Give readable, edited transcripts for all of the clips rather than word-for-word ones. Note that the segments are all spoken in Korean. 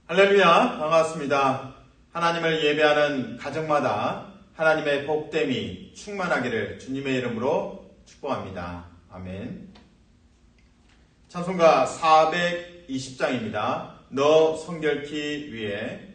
할렐루야, 반갑습니다. 하나님을 예배하는 가정마다 하나님의 복됨이 충만하기를 주님의 이름으로 축복합니다. 아멘. 찬송가 420장입니다. 너 성결키 위에.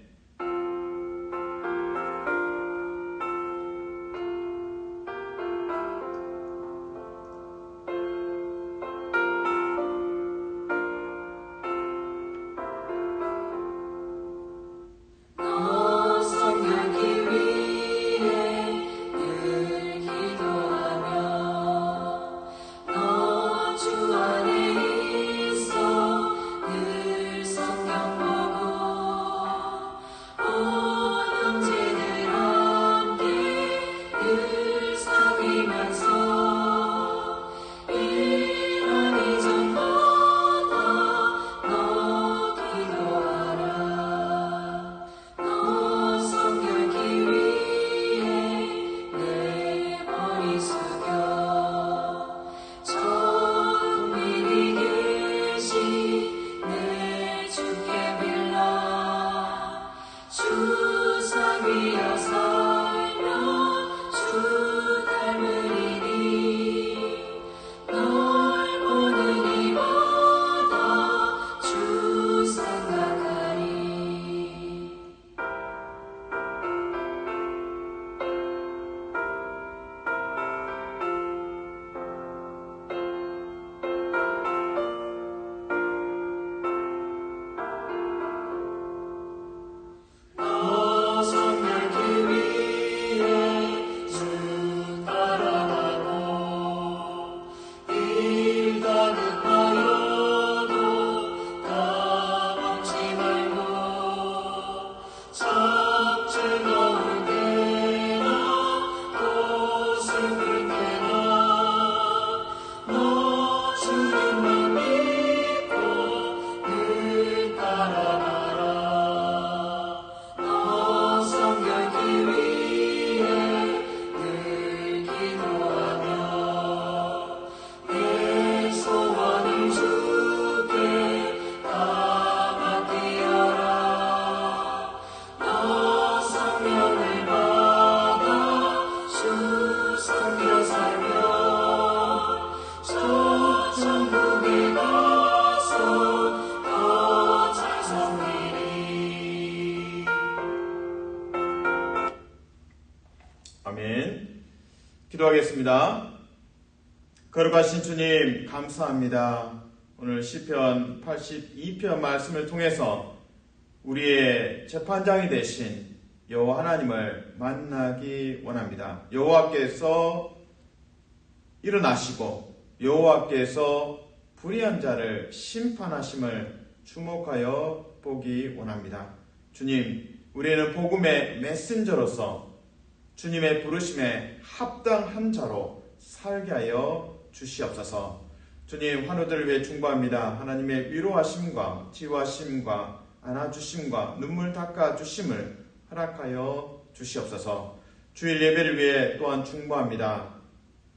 아멘. 기도하겠습니다. 거룩하신 주님, 감사합니다. 오늘 시편 82편 말씀을 통해서 우리의 재판장이 되신 여호와 하나님을 만나기 원합니다. 여호와께서 일어나시고 여호와께서 불의한 자를 심판하심을 주목하여 보기 원합니다. 주님, 우리는 복음의 메신저로서 주님의 부르심에 합당한 자로 살게 하여 주시옵소서. 주님, 환우들을 위해 중보합니다. 하나님의 위로하심과 치유하심과 안아주심과 눈물 닦아주심을 허락하여 주시옵소서. 주일 예배를 위해 또한 중보합니다.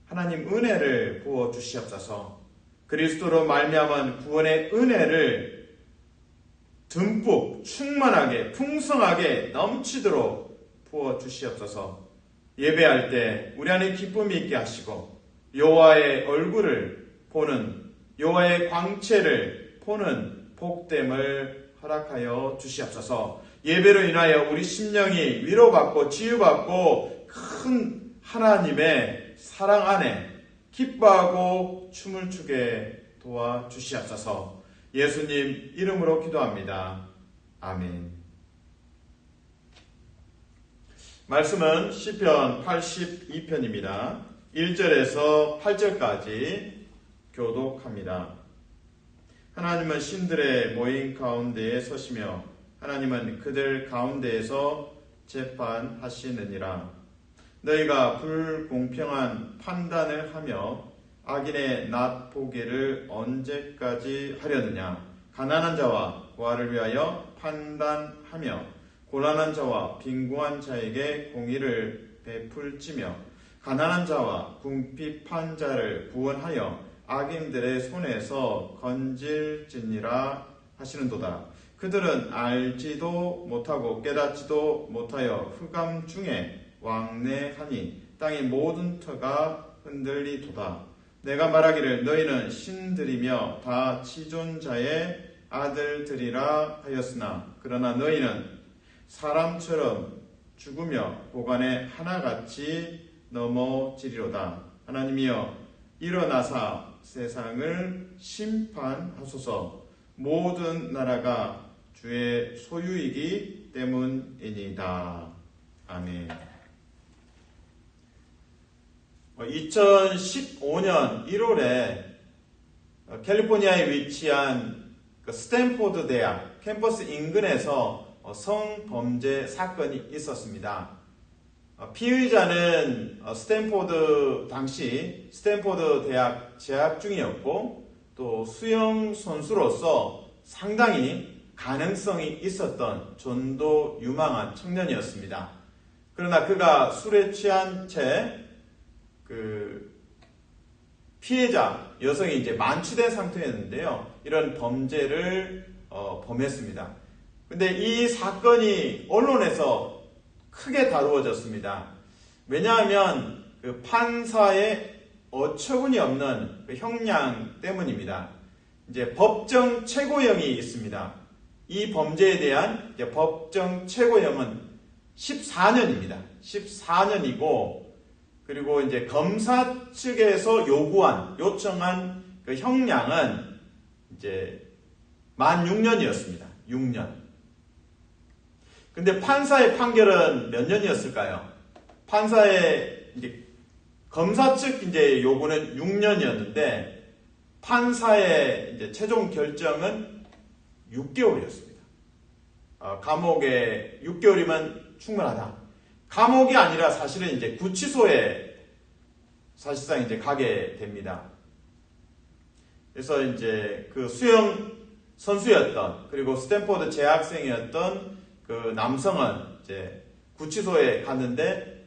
하나님 은혜를 부어주시옵소서. 그리스도로 말미암은 구원의 은혜를 듬뿍 충만하게 풍성하게 넘치도록 부어주시옵소서. 예배할 때 우리 안에 기쁨이 있게 하시고 여호와의 얼굴을 보는, 여호와의 광채를 보는 복됨을 허락하여 주시옵소서. 예배로 인하여 우리 심령이 위로받고 치유받고 큰 하나님의 사랑 안에 기뻐하고 춤을 추게 도와주시옵소서. 예수님 이름으로 기도합니다. 아멘. 말씀은 시편 82편입니다. 1절에서 8절까지 교독합니다. 하나님은 신들의 모임 가운데에 서시며 하나님은 그들 가운데에서 재판하시느니라. 너희가 불공평한 판단을 하며 악인의 낫 보기를 언제까지 하려느냐. 가난한 자와 고아를 위하여 판단하며 고난한 자와 빈궁한 자에게 공의를 베풀지며 가난한 자와 궁핍한 자를 구원하여 악인들의 손에서 건질지니라 하시는도다. 그들은 알지도 못하고 깨닫지도 못하여 흑암 중에 왕래하니 땅의 모든 터가 흔들리도다. 내가 말하기를 너희는 신들이며 다 지존자의 아들들이라 하였으나 그러나 너희는 사람처럼 죽으며 보관에 하나같이 넘어지리로다. 하나님이여 일어나사 세상을 심판하소서. 모든 나라가 주의 소유이기 때문이니이다. 아멘. 2015년 1월에 캘리포니아에 위치한 스탠포드 대학 캠퍼스 인근에서 성범죄 사건이 있었습니다. 피의자는 당시 스탠포드 대학 재학 중이었고 또 수영 선수로서 상당히 가능성이 있었던 전도 유망한 청년이었습니다. 그러나 그가 술에 취한 채 피해자 여성이 이제 만취된 상태였는데요. 이런 범죄를 범했습니다. 근데 이 사건이 언론에서 크게 다루어졌습니다. 왜냐하면 그 판사의 어처구니 없는 그 형량 때문입니다. 이제 법정 최고형이 있습니다. 이 범죄에 대한 이제 법정 최고형은 14년입니다. 14년이고 그리고 이제 검사 측에서 요청한 그 형량은 이제 만 6년이었습니다. 6년. 근데 판사의 판결은 몇 년이었을까요? 판사의 이제 검사 측 이제 요구는 6년이었는데 판사의 이제 최종 결정은 6개월이었습니다. 감옥에 6개월이면 충분하다. 감옥이 아니라 사실은 이제 구치소에 사실상 이제 가게 됩니다. 그래서 이제 그 수영 선수였던 그리고 스탠포드 재학생이었던 그 남성은 이제 구치소에 갔는데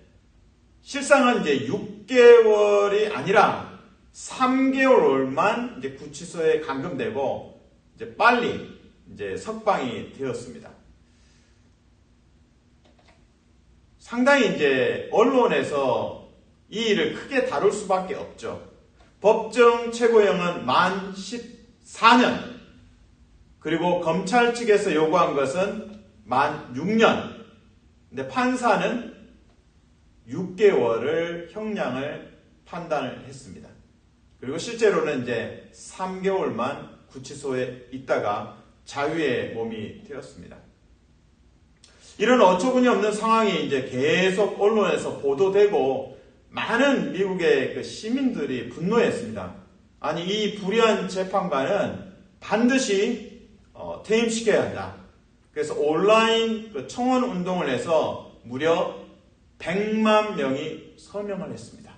실상은 이제 6개월이 아니라 3개월만 이제 구치소에 감금되고 이제 빨리 이제 석방이 되었습니다. 상당히 이제 언론에서 이 일을 크게 다룰 수밖에 없죠. 법정 최고형은 만 14년, 그리고 검찰 측에서 요구한 것은 만 6년. 근데 판사는 6개월을 형량을 판단을 했습니다. 그리고 실제로는 이제 3개월만 구치소에 있다가 자유의 몸이 되었습니다. 이런 어처구니 없는 상황이 이제 계속 언론에서 보도되고 많은 미국의 그 시민들이 분노했습니다. 아니 이 불의한 재판관은 반드시 퇴임시켜야 한다. 그래서 온라인 그 청원 운동을 해서 무려 100만 명이 서명을 했습니다.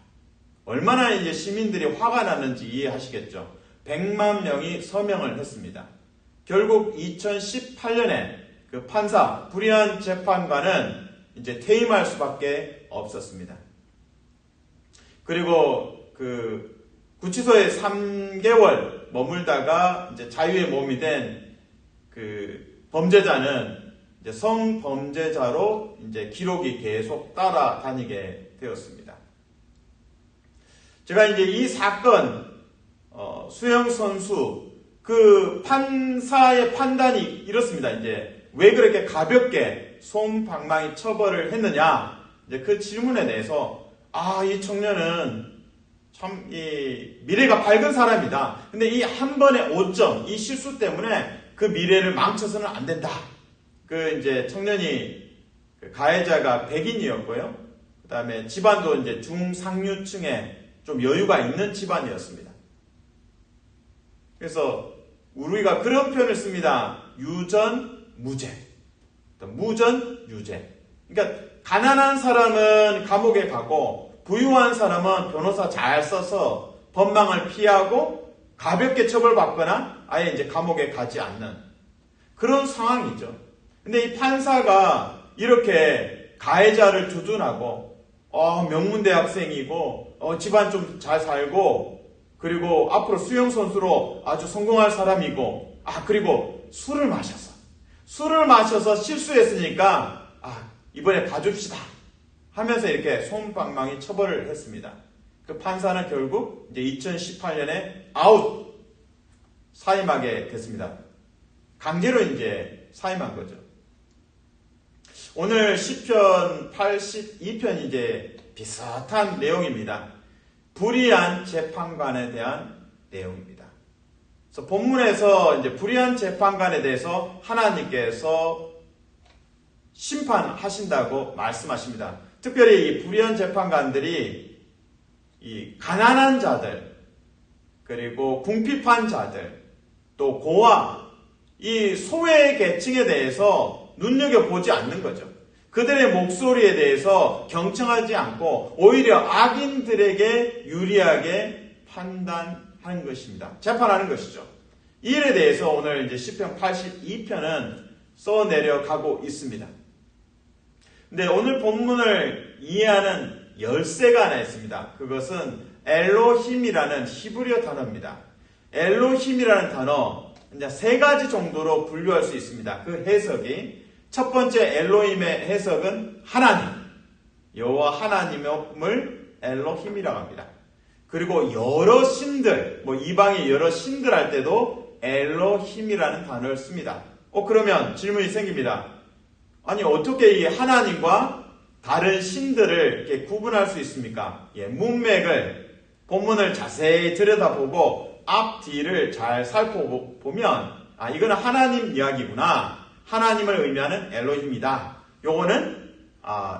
얼마나 이제 시민들이 화가 났는지 이해하시겠죠. 100만 명이 서명을 했습니다. 결국 2018년에 그 판사, 불의한 재판관은 이제 퇴임할 수밖에 없었습니다. 그리고 그 구치소에 3개월 머물다가 이제 자유의 몸이 된 그 범죄자는 이제 성범죄자로 이제 기록이 계속 따라다니게 되었습니다. 제가 이제 이 사건, 수영 선수, 그 판사의 판단이 이렇습니다. 이제 왜 그렇게 가볍게 솜방망이 처벌을 했느냐? 이제 그 질문에 대해서 이 청년은 참 이 미래가 밝은 사람이다. 근데 이 한 번의 오점, 이 실수 때문에 그 미래를 망쳐서는 안 된다. 그 이제 청년이 그 가해자가 백인이었고요. 그 다음에 집안도 이제 중상류층에 좀 여유가 있는 집안이었습니다. 그래서 우리가 그런 표현을 씁니다. 유전, 무죄. 무전, 유죄. 그러니까 가난한 사람은 감옥에 가고 부유한 사람은 변호사 잘 써서 법망을 피하고 가볍게 처벌받거나 아예 이제 감옥에 가지 않는 그런 상황이죠. 근데 이 판사가 이렇게 가해자를 두둔하고 명문대학생이고 집안 좀 잘 살고 그리고 앞으로 수영선수로 아주 성공할 사람이고 그리고 술을 마셔서 술을 마셔서 실수했으니까 이번에 봐줍시다 하면서 이렇게 솜방망이 처벌을 했습니다. 그 판사는 결국 이제 2018년에 아웃 사임하게 됐습니다. 강제로 이제 사임한 거죠. 오늘 시편 82편 이제 비슷한 내용입니다. 불의한 재판관에 대한 내용입니다. 그래서 본문에서 이제 불의한 재판관에 대해서 하나님께서 심판하신다고 말씀하십니다. 특별히 이 불의한 재판관들이 이 가난한 자들, 그리고 궁핍한 자들, 또 고아, 이 소외 계층에 대해서 눈여겨보지 않는 거죠. 그들의 목소리에 대해서 경청하지 않고 오히려 악인들에게 유리하게 판단하는 것입니다. 재판하는 것이죠. 이 일에 대해서 오늘 이제 시편 82편은 써내려가고 있습니다. 근데 오늘 본문을 이해하는 열쇠가 하나 있습니다. 그것은 엘로힘이라는 히브리어 단어입니다. 엘로힘이라는 단어 이제 세 가지 정도로 분류할 수 있습니다. 그 해석이 첫 번째 엘로힘의 해석은 하나님, 여호와 하나님을 엘로힘이라고 합니다. 그리고 여러 신들, 이방의 여러 신들 할 때도 엘로힘이라는 단어를 씁니다. 그러면 질문이 생깁니다. 아니 어떻게 이 하나님과 다른 신들을 이렇게 구분할 수 있습니까? 문맥을 본문을 자세히 들여다보고 앞뒤를 잘 살펴보면 이거는 하나님 이야기구나. 하나님을 의미하는 엘로힘이다. 요거는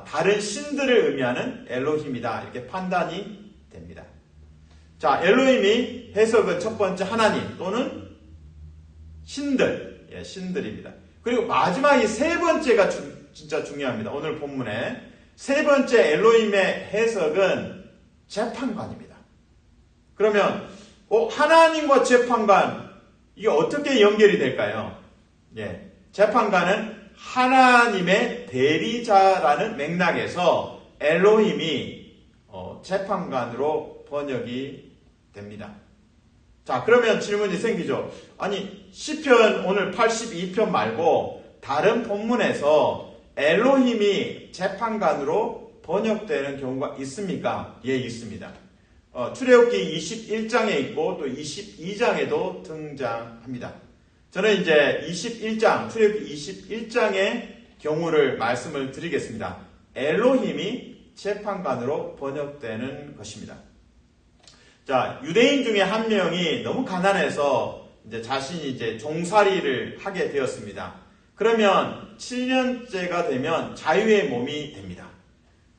다른 신들을 의미하는 엘로힘이다. 이렇게 판단이 됩니다. 자, 엘로힘이 해석은 첫 번째 하나님 또는 신들, 신들입니다. 그리고 마지막 이 세 번째가 진짜 중요합니다. 오늘 본문에 세 번째 엘로힘의 해석은 재판관입니다. 그러면 하나님과 재판관 이게 어떻게 연결이 될까요? 재판관은 하나님의 대리자라는 맥락에서 엘로힘이 재판관으로 번역이 됩니다. 자, 그러면 질문이 생기죠. 아니 시편 오늘 82편 말고 다른 본문에서 엘로힘이 재판관으로 번역되는 경우가 있습니까? 예, 있습니다. 출애굽기 21장에 있고 또 22장에도 등장합니다. 저는 이제 21장, 출애굽기 21장의 경우를 말씀을 드리겠습니다. 엘로힘이 재판관으로 번역되는 것입니다. 자, 유대인 중에 한 명이 너무 가난해서 이제 자신이 이제 종살이를 하게 되었습니다. 그러면 7년째가 되면 자유의 몸이 됩니다.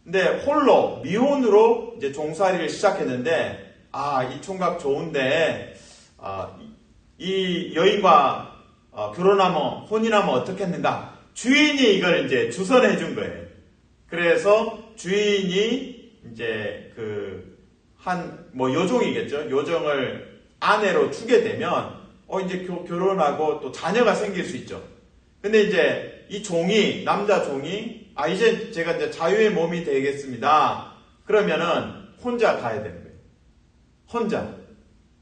근데 홀로 미혼으로 이제 종살이를 시작했는데 이 총각 좋은데 이 여인과 결혼하면 혼인하면 어떻겠는가? 주인이 이걸 이제 주선해 준 거예요. 그래서 주인이 이제 요종이겠죠. 요정을 아내로 주게 되면 이제 결혼하고 또 자녀가 생길 수 있죠. 근데 이제 이 종이 남자 종이 이제 제가 이제 자유의 몸이 되겠습니다. 그러면은 혼자 가야 되는 거예요.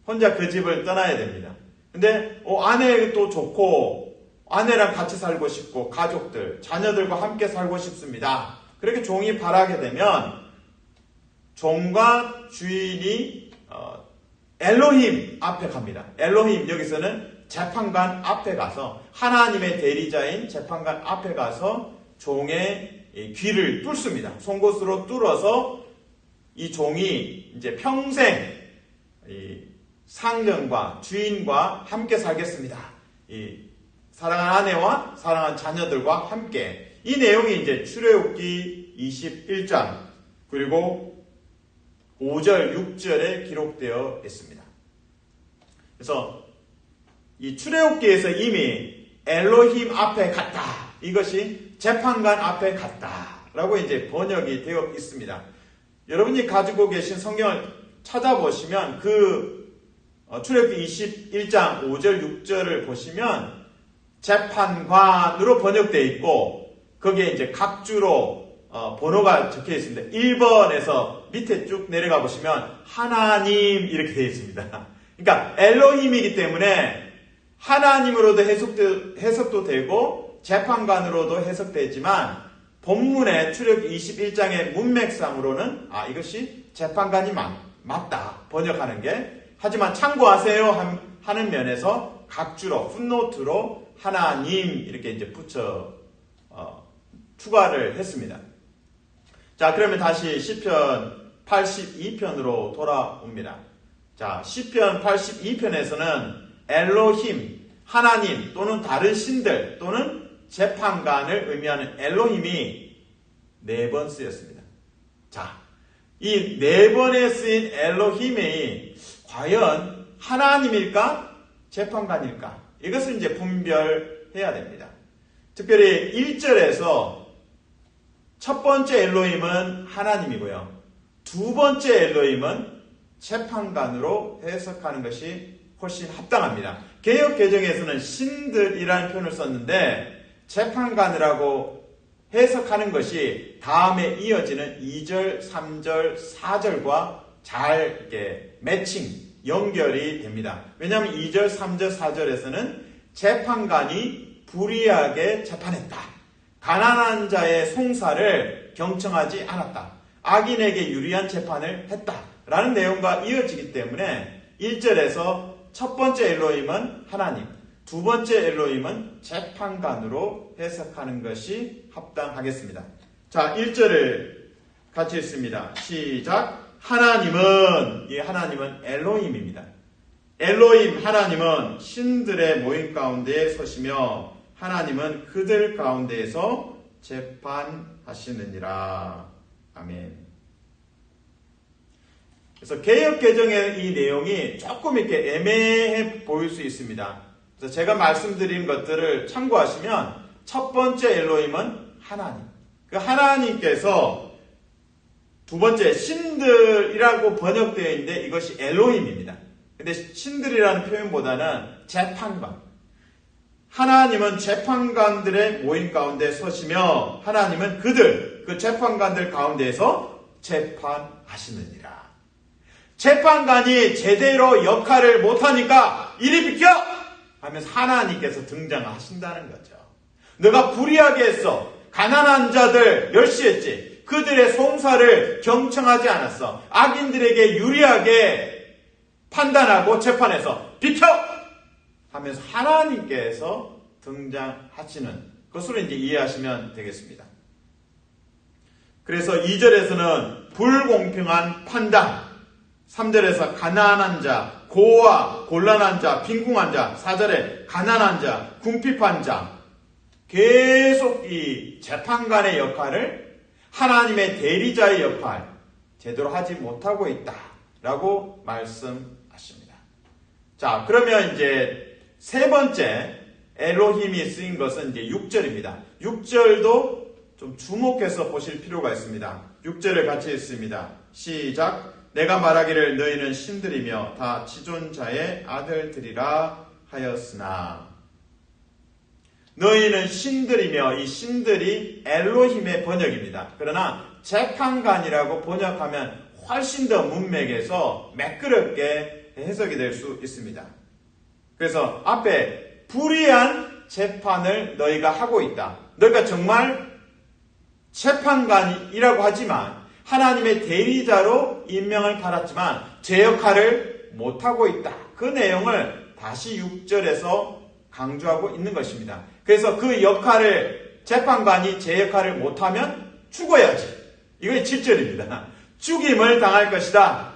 혼자 그 집을 떠나야 됩니다. 근데 아내도 좋고 아내랑 같이 살고 싶고 가족들, 자녀들과 함께 살고 싶습니다. 그렇게 종이 바라게 되면 종과 주인이 엘로힘 앞에 갑니다. 엘로힘 여기서는 재판관 앞에 가서 하나님의 대리자인 재판관 앞에 가서 종의 귀를 뚫습니다. 송곳으로 뚫어서 이 종이 이제 평생 상전과 주인과 함께 살겠습니다. 사랑하는 아내와 사랑하는 자녀들과 함께. 이 내용이 이제 출애굽기 21장 그리고 5절, 6절에 기록되어 있습니다. 그래서 이 출애굽기에서 이미 엘로힘 앞에 갔다. 이것이 재판관 앞에 갔다라고 이제 번역이 되어 있습니다. 여러분이 가지고 계신 성경을 찾아보시면 출애굽기 21장 5절, 6절을 보시면 재판관으로 번역되어 있고 거기에 이제 각주로 번호가 적혀 있습니다. 1번에서 밑에 쭉 내려가 보시면 하나님 이렇게 되어 있습니다. 그러니까 엘로힘이기 때문에 하나님으로도 해석도 되고 재판관으로도 해석되지만 본문의 출애굽 21장의 문맥상으로는 이것이 재판관이 맞다 번역하는 게. 하지만 참고하세요 하는 면에서 각주로 풋노트로 하나님 이렇게 이제 붙여 추가를 했습니다. 자, 그러면 다시 시편 82편으로 돌아옵니다. 자, 시편 82편에서는 엘로힘, 하나님 또는 다른 신들 또는 재판관을 의미하는 엘로힘이 4번 쓰였습니다. 자, 이 4번에 쓰인 엘로힘이 과연 하나님일까? 재판관일까? 이것을 이제 분별해야 됩니다. 특별히 1절에서 첫 번째 엘로힘은 하나님이고요. 두 번째 엘로힘은 재판관으로 해석하는 것이 훨씬 합당합니다. 개역 개정에서는 신들이라는 표현을 썼는데 재판관이라고 해석하는 것이 다음에 이어지는 2절, 3절, 4절과 잘 이렇게 매칭, 연결이 됩니다. 왜냐하면 2절, 3절, 4절에서는 재판관이 불의하게 재판했다. 가난한 자의 송사를 경청하지 않았다. 악인에게 유리한 재판을 했다. 라는 내용과 이어지기 때문에 1절에서 첫 번째 엘로힘은 하나님, 두 번째 엘로힘은 재판관으로 해석하는 것이 합당하겠습니다. 자, 1절을 같이 읽습니다. 시작. 하나님은, 이 하나님은 엘로힘입니다. 엘로힘 하나님은 신들의 모임 가운데에 서시며 하나님은 그들 가운데에서 재판하시느니라. 아멘. 그래서 개역 개정의 이 내용이 조금 이렇게 애매해 보일 수 있습니다. 그래서 제가 말씀드린 것들을 참고하시면 첫 번째 엘로힘은 하나님. 그 하나님께서 두 번째 신들이라고 번역되어 있는데 이것이 엘로힘입니다. 근데 신들이라는 표현보다는 재판관. 하나님은 재판관들의 모임 가운데 서시며 하나님은 그 재판관들 가운데에서 재판하시느니라. 재판관이 제대로 역할을 못하니까 이리 비켜! 하면서 하나님께서 등장하신다는 거죠. 너가 불의하게 했어. 가난한 자들 멸시했지. 그들의 송사를 경청하지 않았어. 악인들에게 유리하게 판단하고 재판해서 비켜! 하면서 하나님께서 등장하시는 것으로 이제 이해하시면 되겠습니다. 그래서 2절에서는 불공평한 판단, 3절에서 가난한 자, 고와 곤란한 자, 빈궁한 자, 4절에 가난한 자, 궁핍한 자, 계속 이 재판관의 역할을 하나님의 대리자의 역할 제대로 하지 못하고 있다라고 말씀하십니다. 자, 그러면 이제 세 번째 엘로힘이 쓰인 것은 이제 6절입니다. 6절도 좀 주목해서 보실 필요가 있습니다. 6절을 같이 읽습니다. 시작. 내가 말하기를 너희는 신들이며 다 지존자의 아들들이라 하였으나. 너희는 신들이며 이 신들이 엘로힘의 번역입니다. 그러나 재판관이라고 번역하면 훨씬 더 문맥에서 매끄럽게 해석이 될 수 있습니다. 그래서 앞에 불의한 재판을 너희가 하고 있다. 너희가 정말 재판관이라고 하지만 하나님의 대리자로 임명을 받았지만 제 역할을 못하고 있다. 그 내용을 다시 6절에서 강조하고 있는 것입니다. 그래서 그 역할을 재판관이 제 역할을 못하면 죽어야지. 이건 7절입니다. 죽임을 당할 것이다.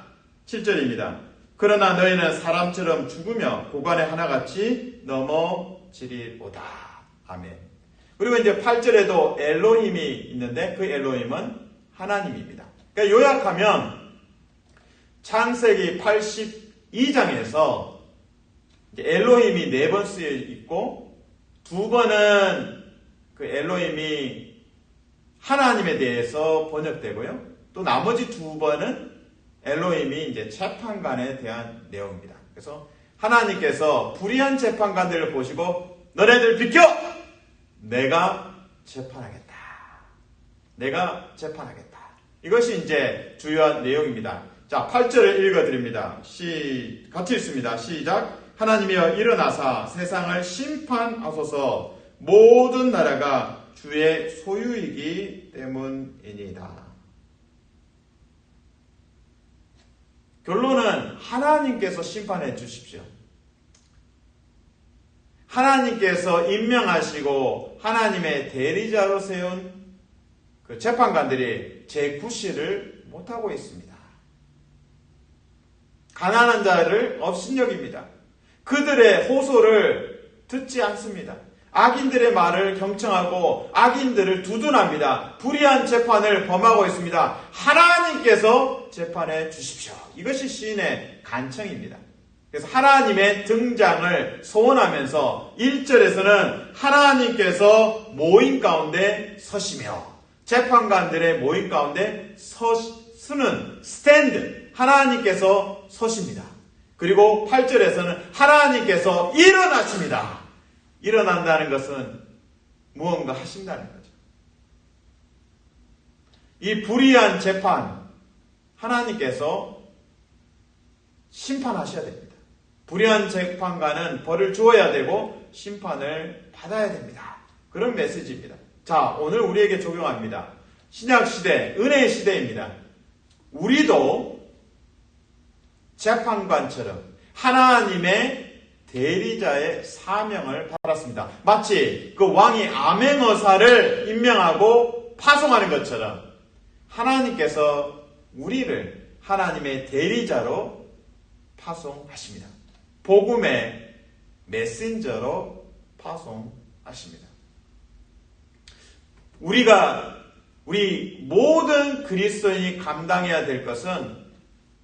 7절입니다. 그러나 너희는 사람처럼 죽으며 고관에 하나같이 넘어지리로다. 아멘. 그리고 이제 8절에도 엘로힘이 있는데 그 엘로힘은 하나님입니다. 그러니까 요약하면 창세기 82장에서 엘로힘이 4번 쓰여 있고 2번은 그 엘로힘이 하나님에 대해서 번역되고요. 또 나머지 2번은 엘로힘이 이제 재판관에 대한 내용입니다. 그래서 하나님께서 불의한 재판관들을 보시고 너네들 비켜! 내가 재판하겠다. 내가 재판하겠다. 이것이 이제 주요한 내용입니다. 자, 8절을 읽어드립니다. 같이 읽습니다. 시작. 하나님이여 일어나사 세상을 심판하소서. 모든 나라가 주의 소유이기 때문이니이다. 결론은 하나님께서 심판해 주십시오. 하나님께서 임명하시고 하나님의 대리자로 세운 그 재판관들이 제 구실을 못하고 있습니다. 가난한 자를 업신여깁니다. 그들의 호소를 듣지 않습니다. 악인들의 말을 경청하고 악인들을 두둔합니다. 불의한 재판을 범하고 있습니다. 하나님께서 재판해 주십시오. 이것이 시인의 간청입니다. 그래서 하나님의 등장을 소원하면서 1절에서는 하나님께서 모임 가운데 서시며, 재판관들의 모임 가운데 서는 스탠드, 하나님께서 서십니다. 그리고 8절에서는 하나님께서 일어나십니다. 일어난다는 것은 무언가 하신다는 거죠. 이 불의한 재판, 하나님께서 심판하셔야 됩니다. 불의한 재판관은 벌을 주어야 되고 심판을 받아야 됩니다. 그런 메시지입니다. 자, 오늘 우리에게 적용합니다. 신약시대, 은혜의 시대입니다. 우리도 재판관처럼 하나님의 대리자의 사명을 받았습니다. 마치 그 왕이 암행어사를 임명하고 파송하는 것처럼 하나님께서 우리를 하나님의 대리자로 파송하십니다. 복음의 메신저로 파송하십니다. 우리 모든 그리스도인이 감당해야 될 것은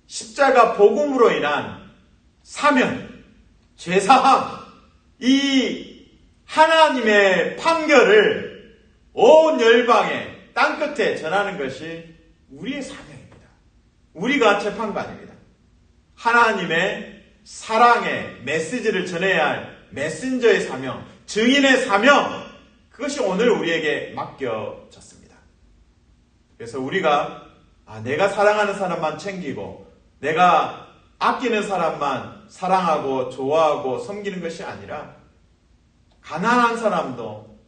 십자가 복음으로 인한 사명, 죄사함, 이 하나님의 판결을 온 열방에 땅끝에 전하는 것이 우리의 사명입니다. 우리가 재판관입니다. 하나님의 사랑의 메시지를 전해야 할 메신저의 사명, 증인의 사명, 그것이 오늘 우리에게 맡겨졌습니다. 그래서 우리가 내가 사랑하는 사람만 챙기고 내가 아끼는 사람만 사랑하고 좋아하고 섬기는 것이 아니라 가난한 사람도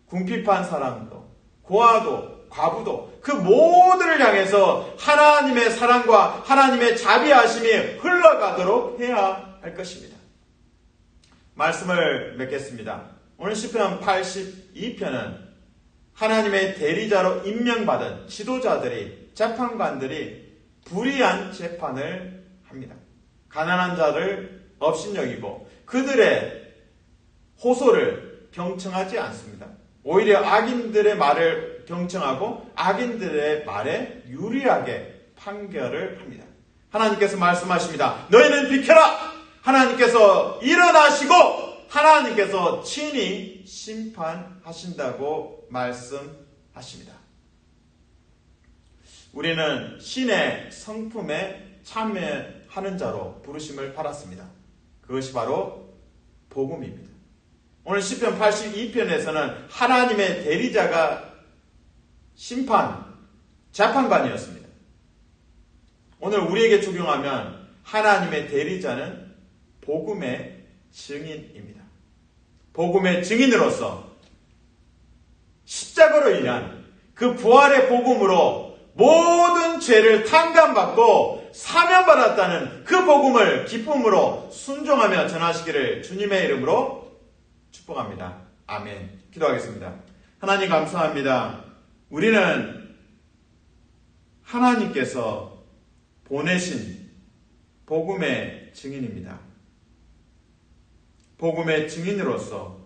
궁핍한 사람도 고아도 과부도 그 모두를 향해서 하나님의 사랑과 하나님의 자비하심이 흘러가도록 해야 할 것입니다. 말씀을 맺겠습니다. 오늘 시편 82편은 하나님의 대리자로 임명받은 지도자들이, 재판관들이 불의한 재판을 합니다. 가난한 자를 업신여기고 그들의 호소를 경청하지 않습니다. 오히려 악인들의 말을 경청하고 악인들의 말에 유리하게 판결을 합니다. 하나님께서 말씀하십니다. 너희는 비켜라! 하나님께서 일어나시고 하나님께서 친히 심판하신다고 말씀하십니다. 우리는 신의 성품에 참여하는 자로 부르심을 받았습니다. 그것이 바로 복음입니다. 오늘 시편 82편에서는 하나님의 대리자가 재판관이었습니다. 오늘 우리에게 적용하면 하나님의 대리자는 복음의 증인입니다. 복음의 증인으로서 십자가로 인한 그 부활의 복음으로 모든 죄를 탕감받고 사면받았다는 그 복음을 기쁨으로 순종하며 전하시기를 주님의 이름으로 축복합니다. 아멘. 기도하겠습니다. 하나님 감사합니다. 우리는 하나님께서 보내신 복음의 증인입니다. 복음의 증인으로서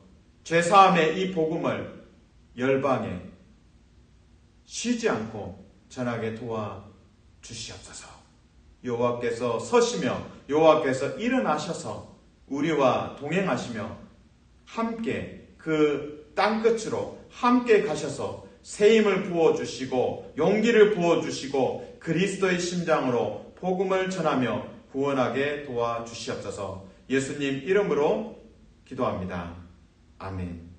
죄사함의 이 복음을 열방에 쉬지 않고 전하게 도와주시옵소서. 여호와께서 서시며 여호와께서 일어나셔서 우리와 동행하시며 함께 그 땅끝으로 함께 가셔서 새 힘을 부어주시고 용기를 부어주시고 그리스도의 심장으로 복음을 전하며 구원하게 도와주시옵소서. 예수님 이름으로 기도합니다. 아멘.